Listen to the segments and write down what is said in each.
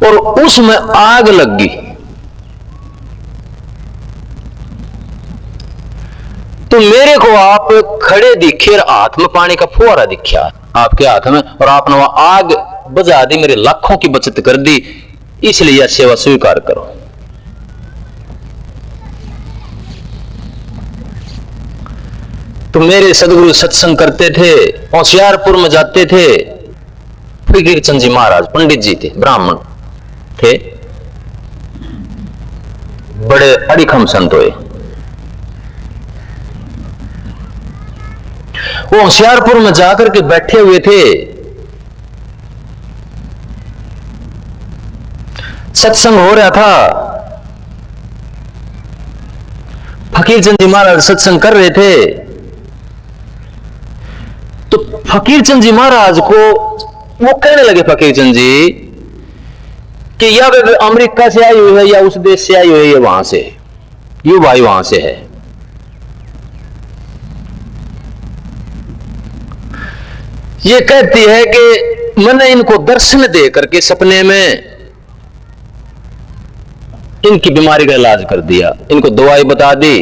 और उसमें आग लग गई। तो मेरे को आप खड़े दिखे, हाथ में पानी का फुहारा दिखा आपके हाथ में, और आपने वहां आग बुझा दी, मेरे लाखों की बचत कर दी, इसलिए यह सेवा स्वीकार करो। तो मेरे सदगुरु सत्संग करते थे, होशियारपुर में जाते थे। फकीर चंद जी महाराज पंडित जी थे, ब्राह्मण थे, बड़े अड़िखम संत हुए। वो होशियारपुर में जाकर के बैठे हुए थे, सत्संग हो रहा था। फकीर चंद जी महाराज सत्संग कर रहे थे। तो फकीर चंद जी महाराज को वो कहने लगे, फकीर चंद जी, कि या वे अमेरिका से आई हुई है या उस देश से आई हुई है, वहां से, ये भाई वहां से है। ये कहती है कि मैंने इनको दर्शन दे करके सपने में इनकी बीमारी का इलाज कर दिया, इनको दवाई बता दी,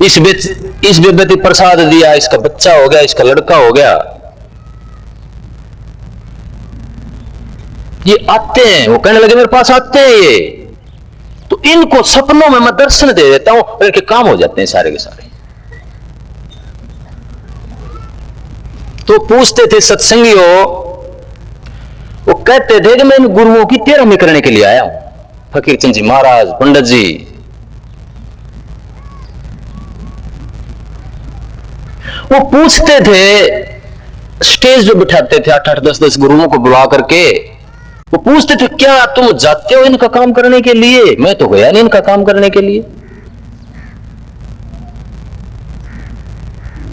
इस बेबती प्रसाद दिया, इसका बच्चा हो गया, इसका लड़का हो गया। ये आते हैं, वो कहने लगे मेरे पास आते हैं ये, तो इनको सपनों में मैं दर्शन दे देता हूं और इनके काम हो जाते हैं सारे के सारे। तो पूछते थे सत्संगियों, वो कहते थे कि मैं इन गुरुओं की तेरहवीं करने के लिए आया हूं, फकीर चंद जी महाराज, पंडित जी। वो पूछते थे, स्टेज पे बिठाते थे 8-8, 10-10 गुरुओं को बुला करके, वो पूछते थे क्या तुम जाते हो इनका काम करने के लिए? मैं तो गया नहीं इनका काम करने के लिए,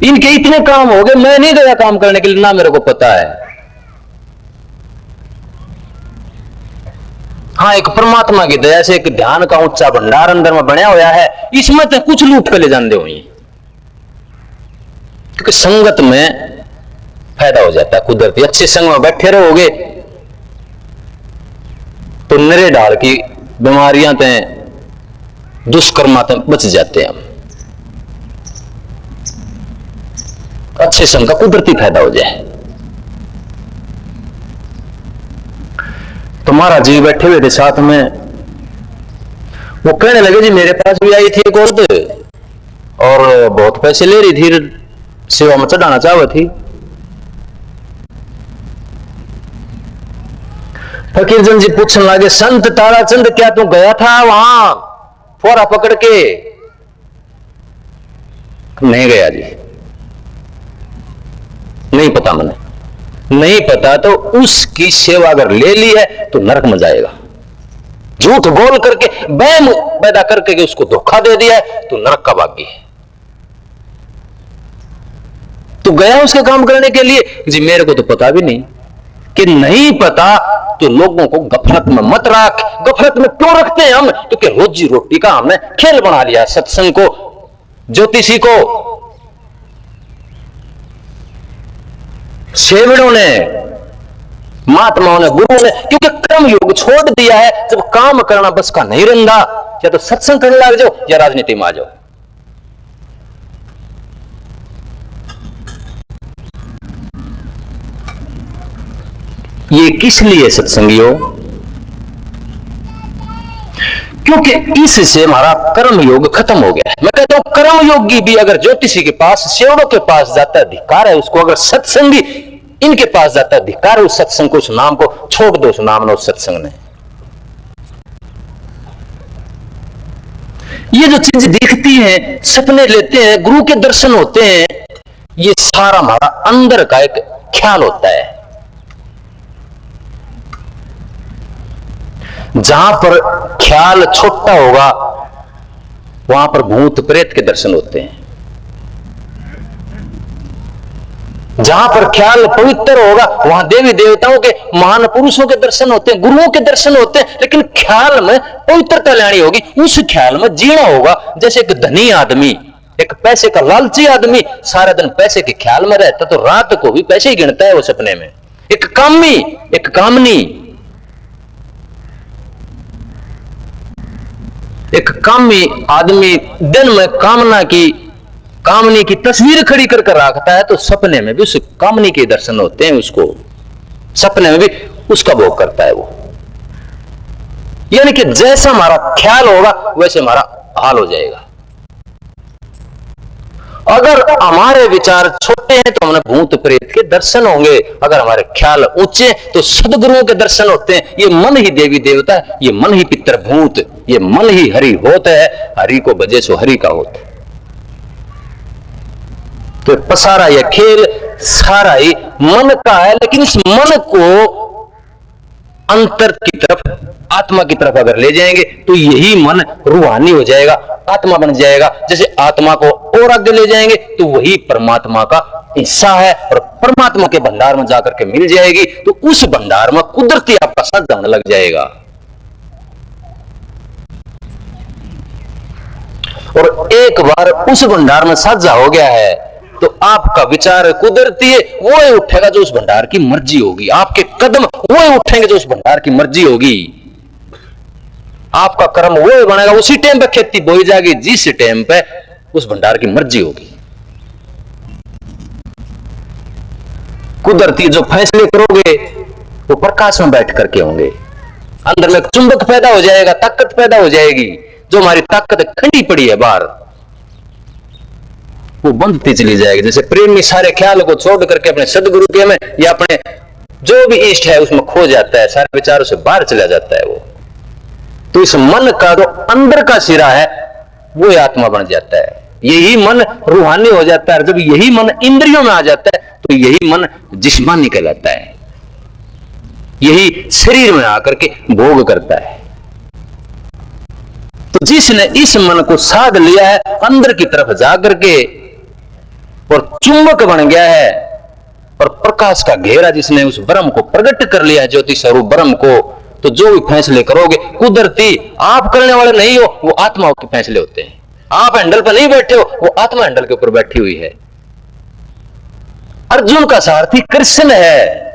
इनके इतने काम हो गए, मैं नहीं गया काम करने के लिए, ना मेरे को पता है। हाँ, एक परमात्मा की दया से एक ध्यान का ऊंचा भंडार अंदर में बनया हुआ है, इसमें तो कुछ लूट के ले जाते हुए, क्योंकि संगत में फायदा हो जाता है कुदरती। अच्छे संग में बैठे रहोगे तो नरे डाल की बीमारियां ते दुष्कर्मा ते बच जाते हैं। अच्छे संग का कुदरती फायदा हो जाए। तो महाराज जी बैठे हुए थे साथ में, वो कहने लगे जी मेरे पास भी आई थी एक औरत और बहुत पैसे ले रही थी, सेवा में चढ़ाना चाह थी। फकीर चंद जी पूछने लगे, संत ताराचंद क्या तू गया था वहां फोरा पकड़ के? नहीं गया जी, नहीं पता, मैंने नहीं पता। तो उसकी सेवा अगर ले ली है तो नरक में जाएगा। झूठ बोल करके, वहम पैदा करके उसको धोखा दे दिया है तो नरक का भागी है। तो गया उसके काम करने के लिए? जी मेरे को तो पता भी नहीं। कि नहीं पता तो लोगों को गफलत में मत रख। गफलत में क्यों रखते हैं हम? क्योंकि रोजी रोटी का हमने खेल बना लिया। सत्संग को, ज्योतिषी को, सेवड़ों ने, महात्माओं ने, गुरुओं ने, क्योंकि कर्म योग छोड़ दिया है। जब काम करना बस का नहीं रंधा, या तो सत्संग करने लग जाओ या राजनीति में आ जाओ। ये किस लिए सत्संगियों? क्योंकि इससे हमारा कर्म योग खत्म हो गया है। मैं कहता हूं कर्म योगी भी अगर ज्योतिषी के पास, सेवड़ों के पास जाता है, अधिकार है उसको। अगर सत्संगी इनके पास जाता है, अधिकार है उस सत्संग को, उस नाम को छोड़ दो, उस नाम ने, उस सत्संग ने। ये जो चीज दिखती है, सपने लेते हैं, गुरु के दर्शन होते हैं, ये सारा हमारा अंदर का एक ख्याल होता है। जहां पर ख्याल छोटा होगा वहां पर भूत प्रेत के दर्शन होते हैं। जहां पर ख्याल पवित्र होगा वहां देवी देवताओं के, महान पुरुषों के दर्शन होते हैं, गुरुओं के दर्शन होते हैं। लेकिन ख्याल में पवित्रता लानी होगी, उस ख्याल में जीना होगा। जैसे एक धनी आदमी, एक पैसे का लालची आदमी सारा दिन पैसे के ख्याल में रहता तो रात को भी पैसे ही गिनता है वो सपने में। एक कामी, एक कामनी, एक कामी आदमी दिन में कामनी की तस्वीर खड़ी कर रखता है, तो सपने में भी उस कामनी के दर्शन होते हैं, उसको सपने में भी उसका भोग करता है वो। यानी कि जैसा हमारा ख्याल होगा वैसे हमारा हाल हो जाएगा। अगर हमारे विचार छोटे हैं तो हमें भूत प्रेत के दर्शन होंगे, अगर हमारे ख्याल ऊंचे तो सदगुरुओं के दर्शन होते हैं। ये मन ही देवी देवता है, ये मन ही पितर भूत, ये मन ही हरि होत है, हरि को बजे सो हरि का होत। तो पसारा यह खेल सारा ही मन का है, लेकिन इस मन को अंतर की तरफ, आत्मा की तरफ अगर ले जाएंगे तो यही मन रूहानी हो जाएगा, आत्मा बन जाएगा। जैसे आत्मा को और आगे ले जाएंगे तो वही परमात्मा का हिस्सा है और परमात्मा के भंडार में जाकर के मिल जाएगी, तो उस भंडार में कुदरती आपका साथ जाने लग जाएगा। और एक बार उस भंडार में साझा हो गया है तो आपका विचार कुदरती है, वो ही उठेगा जो उस भंडार की मर्जी होगी। आपके कदम वो ही उठेंगे जो उस भंडार की मर्जी होगी। आपका कर्म वो ही बनेगा, उसी टाइम पे खेती बोई जाएगी जिस टाइम पे उस भंडार की मर्जी होगी। कुदरती जो फैसले करोगे वो प्रकाश में बैठ करके होंगे। अंदर में चुंबक पैदा हो जाएगा, ताकत पैदा हो जाएगी। जो हमारी ताकत खंडी पड़ी है बाहर, वो बंधती चली जाएगी। जैसे प्रेमी सारे ख्याल को छोड़ करके अपने सदगुरु के में या अपने जो भी इष्ट है उसमें खो जाता है, सारे विचारों से बाहर चला जाता है वो। तो इस मन का जो अंदर का सिरा है वो आत्मा बन जाता है, यही मन रूहानी हो जाता है। जब यही मन इंद्रियों में आ जाता है तो यही मन जिस्मानी कहलाता है, यही शरीर में आकर के भोग करता है। तो जिसने इस मन को साध लिया है अंदर की तरफ जाकर के और चुंबक बन गया है, और प्रकाश का घेरा जिसने उस ब्रह्म को प्रकट कर लिया है, ज्योति स्वरूप ब्रह्म को, तो जो भी फैसले करोगे कुदरती, आप करने वाले नहीं हो, वो आत्मा के फैसले होते हैं। आप हैंडल पर नहीं बैठे हो, वो आत्मा हैंडल के ऊपर बैठी हुई है। अर्जुन का सारथी कृष्ण है,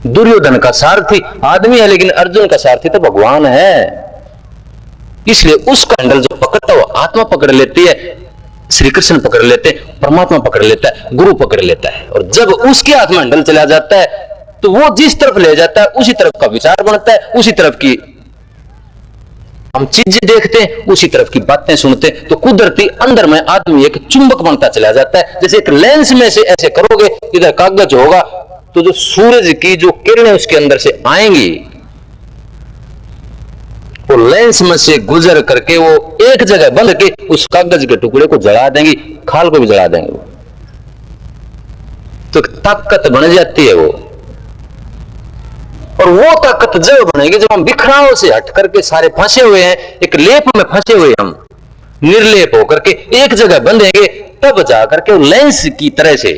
दुर्योधन का सारथी आदमी है, लेकिन अर्जुन का सारथी तो भगवान है। इसलिए उसका हैंडल जो पकड़ता है वो आत्मा पकड़ लेती है, श्री कृष्ण पकड़ लेते हैं, परमात्मा पकड़ लेता है, गुरु पकड़ लेता है। और जब उसके हाथ में हैंडल चला जाता है तो वो जिस तरफ ले जाता है उसी तरफ का विचार बनता है, उसी तरफ की हम चीजें देखते हैं, उसी तरफ की बातें सुनते हैं। तो कुदरती अंदर में आदमी एक चुंबक बनता चला जाता है। जैसे एक लेंस में से ऐसे करोगे, इधर कागज होगा तो जो सूरज की जो किरणें उसके अंदर से आएंगी वो लेंस में से गुजर करके वो एक जगह बंध के उस कागज के टुकड़े को जला देंगी, खाल को भी जला देंगे वो। तो ताकत बन जाती है वो। और वो ताकत जब बनेगी जब हम बिखराव से हट करके सारे फंसे हुए हैं, एक लेप में फंसे हुए हम निर्लेप होकर के एक जगह बंधेंगे, तब जाकर के लेंस की तरह से,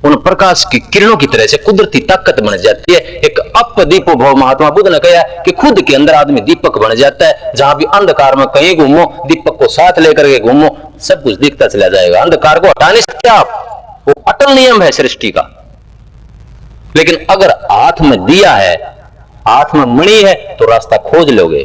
उन प्रकाश की किरणों की तरह से कुदरती ताकत बन जाती है। एक अप दीपो भव, महात्मा बुद्ध ने कहा कि खुद के अंदर आदमी दीपक बन जाता है। जहां भी अंधकार में कहीं घूमो, दीपक को साथ लेकर के घूमो, सब कुछ दिखता चला जाएगा। अंधकार को हटा नहीं सकते आप, वो अटल नियम है सृष्टि का। लेकिन अगर हाथ में दिया है, हाथ में मणि है, तो रास्ता खोज लोगे।